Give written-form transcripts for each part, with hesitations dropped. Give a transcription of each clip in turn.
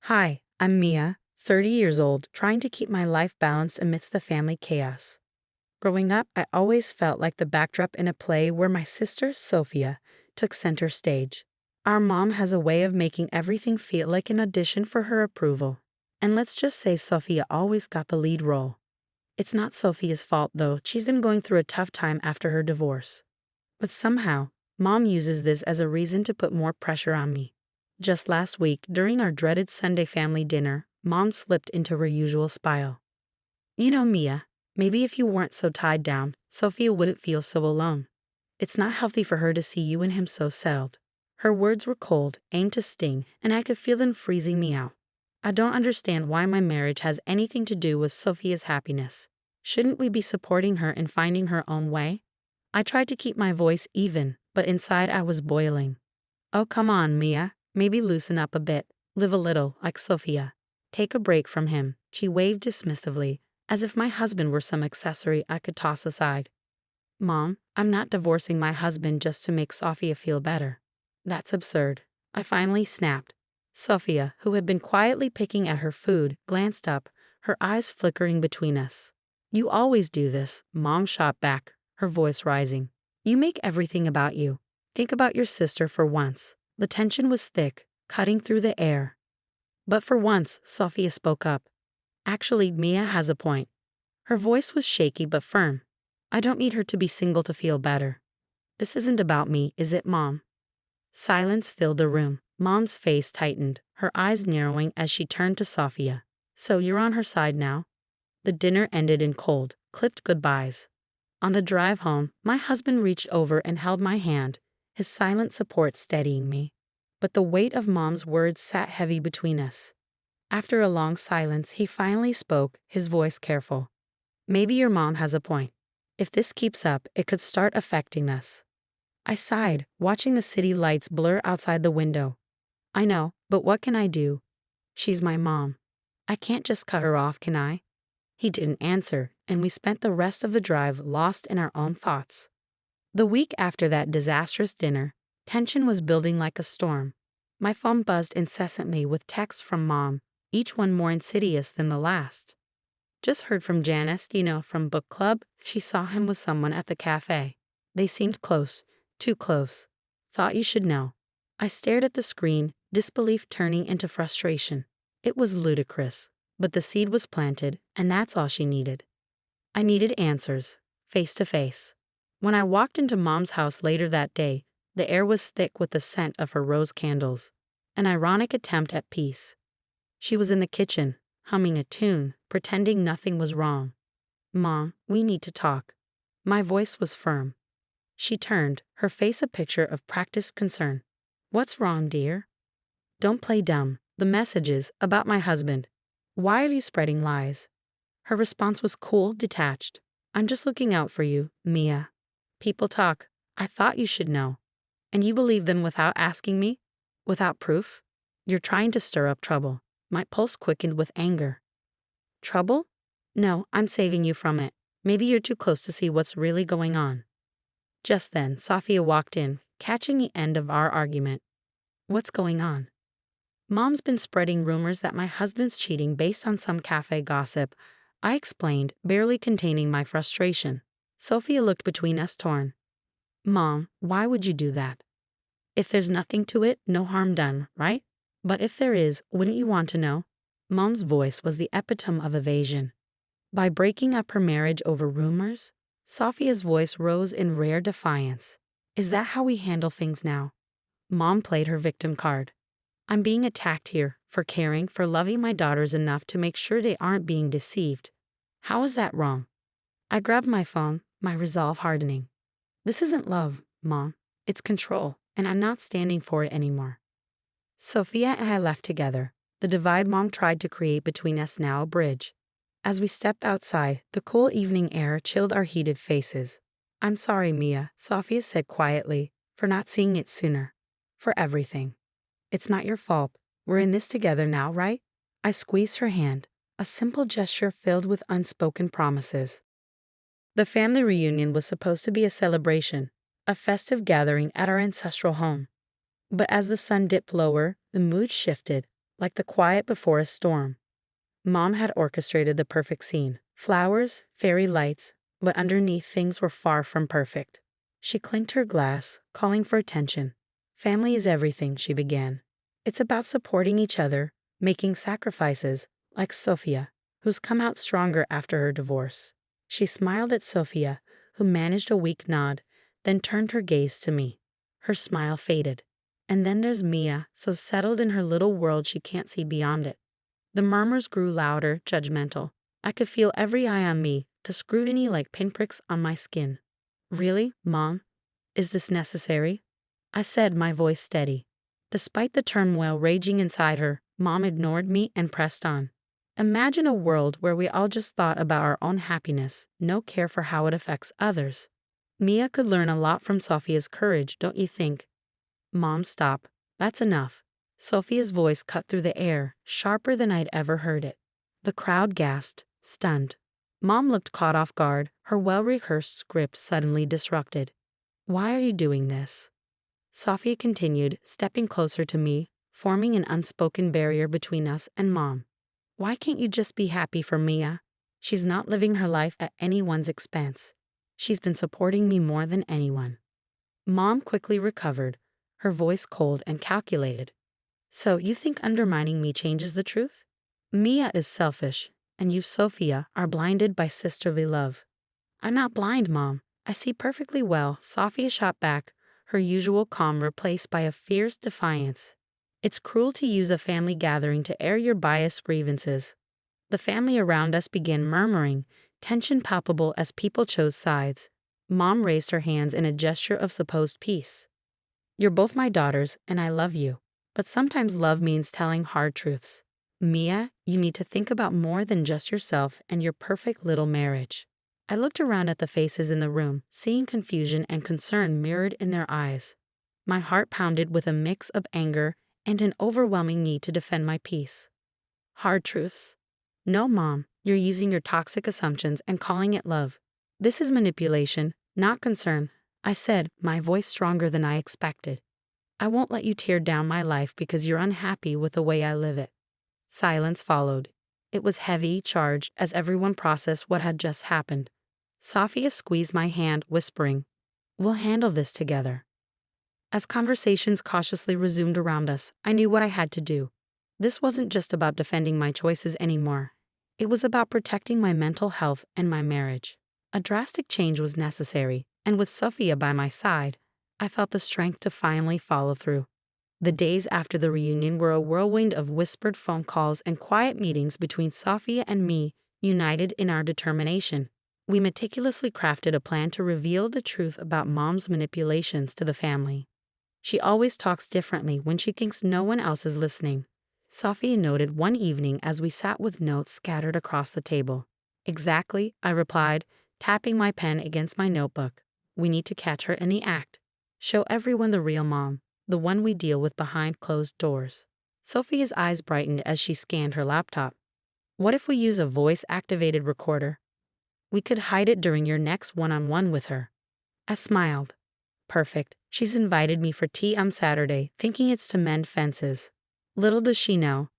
Hi, I'm Mia, 30 years old, trying to keep my life balanced amidst the family chaos. Growing up, I always felt like the backdrop in a play where my sister, Sophia, took center stage. Our mom has a way of making everything feel like an audition for her approval. And let's just say Sophia always got the lead role. It's not Sophia's fault, though. She's been going through a tough time after her divorce. But somehow, mom uses this as a reason to put more pressure on me. Just last week, during our dreaded Sunday family dinner, mom slipped into her usual spiral. You know, Mia, maybe if you weren't so tied down, Sophia wouldn't feel so alone. It's not healthy for her to see you and him so settled. Her words were cold, aimed to sting, and I could feel them freezing me out. I don't understand why my marriage has anything to do with Sophia's happiness. Shouldn't we be supporting her and finding her own way? I tried to keep my voice even, but inside I was boiling. Oh, come on, Mia. Maybe loosen up a bit. Live a little, like Sophia. Take a break from him, she waved dismissively, as if my husband were some accessory I could toss aside. Mom, I'm not divorcing my husband just to make Sophia feel better. That's absurd. I finally snapped. Sophia, who had been quietly picking at her food, glanced up, her eyes flickering between us. You always do this, Mom shot back, her voice rising. You make everything about you. Think about your sister for once. The tension was thick, cutting through the air. But for once, Sophia spoke up. Actually, Mia has a point. Her voice was shaky but firm. I don't need her to be single to feel better. This isn't about me, is it, Mom? Silence filled the room. Mom's face tightened, her eyes narrowing as she turned to Sophia. So you're on her side now? The dinner ended in cold, clipped goodbyes. On the drive home, my husband reached over and held my hand, his silent support steadying me. But the weight of Mom's words sat heavy between us. After a long silence, he finally spoke, his voice careful. Maybe your mom has a point. If this keeps up, it could start affecting us. I sighed, watching the city lights blur outside the window. I know, but what can I do? She's my mom. I can't just cut her off, can I? He didn't answer, and we spent the rest of the drive lost in our own thoughts. The week after that disastrous dinner, tension was building like a storm. My phone buzzed incessantly with texts from Mom, each one more insidious than the last. Just heard from Janice, from book club. She saw him with someone at the cafe. They seemed close, too close. Thought you should know. I stared at the screen, disbelief turning into frustration. It was ludicrous, but the seed was planted, and that's all she needed. I needed answers, face to face. When I walked into Mom's house later that day, the air was thick with the scent of her rose candles, an ironic attempt at peace. She was in the kitchen, humming a tune, pretending nothing was wrong. Mom, we need to talk. My voice was firm. She turned, her face a picture of practiced concern. What's wrong, dear? Don't play dumb. The messages about my husband. Why are you spreading lies? Her response was cool, detached. I'm just looking out for you, Mia. People talk. I thought you should know. And you believe them without asking me? Without proof? You're trying to stir up trouble. My pulse quickened with anger. Trouble? No, I'm saving you from it. Maybe you're too close to see what's really going on. Just then, Sophia walked in, catching the end of our argument. What's going on? Mom's been spreading rumors that my husband's cheating based on some cafe gossip. I explained, barely containing my frustration. Sophia looked between us torn. Mom, why would you do that? If there's nothing to it, no harm done, right? But if there is, wouldn't you want to know? Mom's voice was the epitome of evasion. By breaking up her marriage over rumors? Sophia's voice rose in rare defiance. Is that how we handle things now? Mom played her victim card. I'm being attacked here for caring, for loving my daughters enough to make sure they aren't being deceived. How is that wrong? I grabbed my phone, my resolve hardening. This isn't love, Mom. It's control, and I'm not standing for it anymore. Sophia and I left together, the divide Mom tried to create between us now a bridge. As we stepped outside, the cool evening air chilled our heated faces. I'm sorry, Mia, Sophia said quietly, for not seeing it sooner. For everything. It's not your fault. We're in this together now, right? I squeezed her hand, a simple gesture filled with unspoken promises. The family reunion was supposed to be a celebration, a festive gathering at our ancestral home. But as the sun dipped lower, the mood shifted. like the quiet before a storm. Mom had orchestrated the perfect scene. Flowers, fairy lights, but underneath things were far from perfect. She clinked her glass, calling for attention. Family is everything, she began. It's about supporting each other, making sacrifices, like Sophia, who's come out stronger after her divorce. She smiled at Sophia, who managed a weak nod, then turned her gaze to me. Her smile faded. And then there's Mia, so settled in her little world she can't see beyond it. The murmurs grew louder, judgmental. I could feel every eye on me, the scrutiny like pinpricks on my skin. Really, Mom? Is this necessary? I said, my voice steady. Despite the turmoil raging inside her, Mom ignored me and pressed on. Imagine a world where we all just thought about our own happiness, no care for how it affects others. Mia could learn a lot from Sophia's courage, don't you think? Mom, stop. That's enough. Sophia's voice cut through the air, sharper than I'd ever heard it. The crowd gasped, stunned. Mom looked caught off guard, her well-rehearsed script suddenly disrupted. Why are you doing this? Sophia continued, stepping closer to me, forming an unspoken barrier between us and Mom. Why can't you just be happy for Mia? She's not living her life at anyone's expense. She's been supporting me more than anyone. Mom quickly recovered, her voice cold and calculated. So you think undermining me changes the truth? Mia is selfish, and you, Sophia, are blinded by sisterly love. I'm not blind, Mom. I see perfectly well, Sophia shot back, her usual calm replaced by a fierce defiance. It's cruel to use a family gathering to air your biased grievances. The family around us began murmuring, tension palpable as people chose sides. Mom raised her hands in a gesture of supposed peace. You're both my daughters, and I love you. But sometimes love means telling hard truths. Mia, you need to think about more than just yourself and your perfect little marriage. I looked around at the faces in the room, seeing confusion and concern mirrored in their eyes. My heart pounded with a mix of anger and an overwhelming need to defend my peace. Hard truths. No, Mom, you're using your toxic assumptions and calling it love. This is manipulation, not concern, I said, my voice stronger than I expected. I won't let you tear down my life because you're unhappy with the way I live it. Silence followed. It was heavy, charged, as everyone processed what had just happened. Sophia squeezed my hand, whispering, We'll handle this together. As conversations cautiously resumed around us, I knew what I had to do. This wasn't just about defending my choices anymore. It was about protecting my mental health and my marriage. A drastic change was necessary, and with Sophia by my side, I felt the strength to finally follow through. The days after the reunion were a whirlwind of whispered phone calls and quiet meetings between Sophia and me, united in our determination. We meticulously crafted a plan to reveal the truth about Mom's manipulations to the family. She always talks differently when she thinks no one else is listening, Sophia noted one evening as we sat with notes scattered across the table. Exactly, I replied, tapping my pen against my notebook. We need to catch her in the act. Show everyone the real Mom, the one we deal with behind closed doors. Sophia's eyes brightened as she scanned her laptop. What if we use a voice-activated recorder? We could hide it during your next one-on-one with her. I smiled. Perfect. She's invited me for tea on Saturday, thinking it's to mend fences. Little does she know.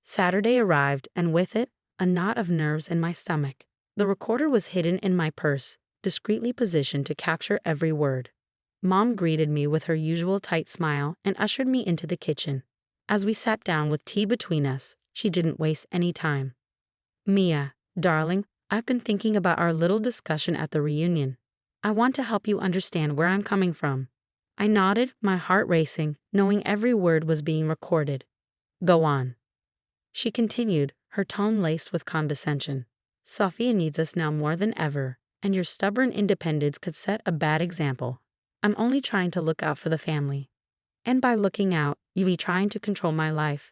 Saturday arrived, and with it, a knot of nerves in my stomach. The recorder was hidden in my purse, discreetly positioned to capture every word. Mom greeted me with her usual tight smile and ushered me into the kitchen. As we sat down with tea between us, she didn't waste any time. Mia, darling, I've been thinking about our little discussion at the reunion. I want to help you understand where I'm coming from. I nodded, my heart racing, knowing every word was being recorded. Go on. She continued, her tone laced with condescension. Sophia needs us now more than ever, and your stubborn independence could set a bad example. I'm only trying to look out for the family. And by looking out, you be trying to control my life,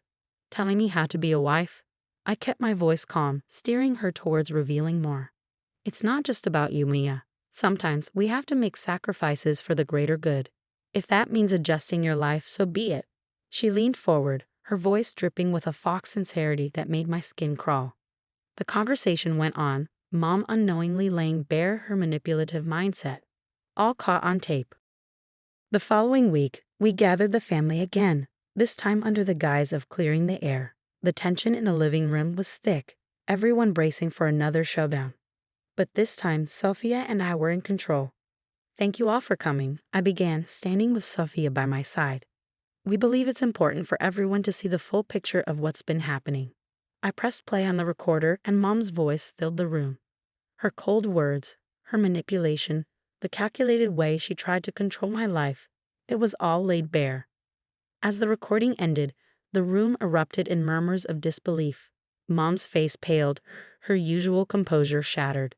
telling me how to be a wife. I kept my voice calm, steering her towards revealing more. It's not just about you, Mia. Sometimes we have to make sacrifices for the greater good. If that means adjusting your life, so be it. She leaned forward, her voice dripping with a fox sincerity that made my skin crawl. The conversation went on, Mom unknowingly laying bare her manipulative mindset. All caught on tape. The following week, we gathered the family again. this time under the guise of clearing the air. The tension in the living room was thick, everyone bracing for another showdown. But this time, Sophia and I were in control. "Thank you all for coming," I began, standing with Sophia by my side. "We believe it's important for everyone to see the full picture of what's been happening." I pressed play on the recorder, and Mom's voice filled the room. Her cold words, her manipulation, the calculated way she tried to control my life, it was all laid bare. As the recording ended, the room erupted in murmurs of disbelief. Mom's face paled, her usual composure shattered.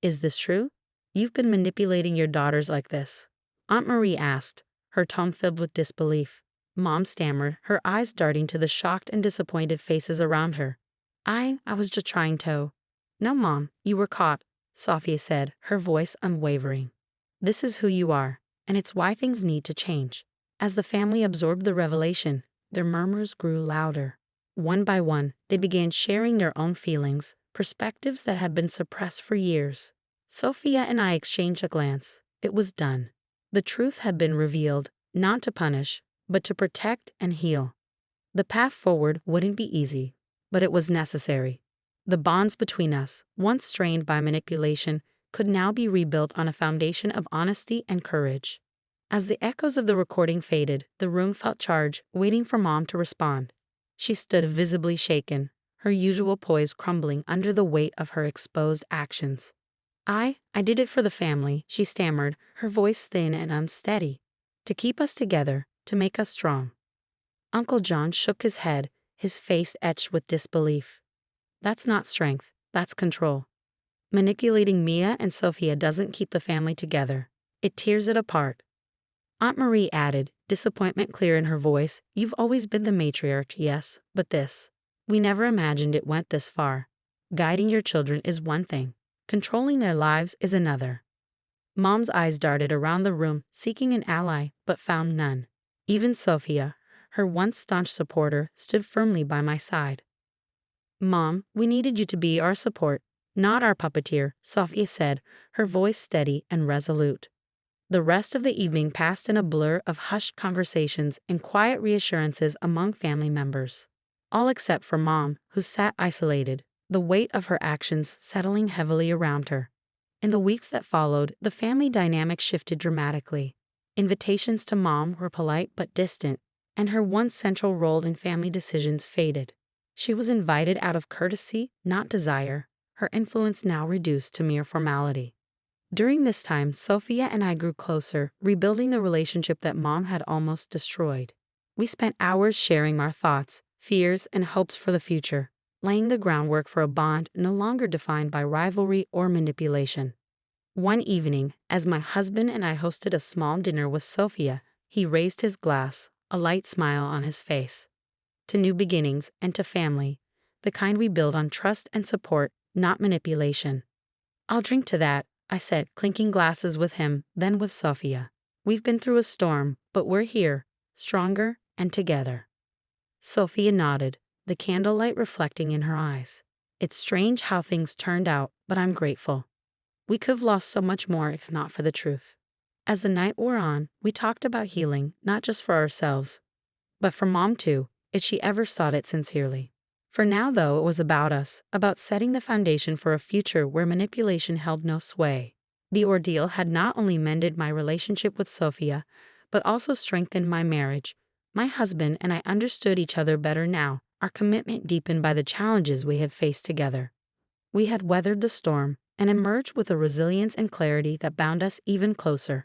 "Is this true? You've been manipulating your daughters like this?" Aunt Marie asked, her tone filled with disbelief. Mom stammered, her eyes darting to the shocked and disappointed faces around her. I was just trying to." "No, Mom, you were caught," Sophia said, her voice unwavering. "This is who you are, and it's why things need to change." As the family absorbed the revelation, their murmurs grew louder. One by one, they began sharing their own feelings, perspectives that had been suppressed for years. Sophia and I exchanged a glance. It was done. The truth had been revealed, not to punish, but to protect and heal. The path forward wouldn't be easy, but it was necessary. The bonds between us, once strained by manipulation, could now be rebuilt on a foundation of honesty and courage. As the echoes of the recording faded, the room felt charged, waiting for Mom to respond. She stood visibly shaken, her usual poise crumbling under the weight of her exposed actions. I did it for the family," she stammered, her voice thin and unsteady. "To keep us together, to make us strong." Uncle John shook his head, his face etched with disbelief. "That's not strength, that's control. Manipulating Mia and Sophia doesn't keep the family together. It tears it apart." Aunt Marie added, disappointment clear in her voice, "You've always been the matriarch, yes, but this. We never imagined it went this far. Guiding your children is one thing. Controlling their lives is another." Mom's eyes darted around the room, seeking an ally, but found none. Even Sophia, her once staunch supporter, stood firmly by my side. "Mom, we needed you to be our support, not our puppeteer," Sophia said, her voice steady and resolute. The rest of the evening passed in a blur of hushed conversations and quiet reassurances among family members. All except for Mom, who sat isolated, the weight of her actions settling heavily around her. In the weeks that followed, the family dynamic shifted dramatically. Invitations to Mom were polite but distant, and her once central role in family decisions faded. She was invited out of courtesy, not desire, her influence now reduced to mere formality. During this time, Sophia and I grew closer, rebuilding the relationship that Mom had almost destroyed. We spent hours sharing our thoughts, fears, and hopes for the future, laying the groundwork for a bond no longer defined by rivalry or manipulation. One evening, as my husband and I hosted a small dinner with Sophia, he raised his glass, a light smile on his face. "To new beginnings and to family, the kind we build on trust and support, not manipulation." "I'll drink to that," I said, clinking glasses with him, then with Sophia. "We've been through a storm, but we're here, stronger and together." Sophia nodded, the candlelight reflecting in her eyes. "It's strange how things turned out, but I'm grateful. We could have lost so much more if not for the truth." As the night wore on, we talked about healing, not just for ourselves, but for Mom too, if she ever sought it sincerely. For now, though, it was about us, about setting the foundation for a future where manipulation held no sway. The ordeal had not only mended my relationship with Sophia, but also strengthened my marriage. My husband and I understood each other better now, our commitment deepened by the challenges we had faced together. We had weathered the storm and emerged with a resilience and clarity that bound us even closer.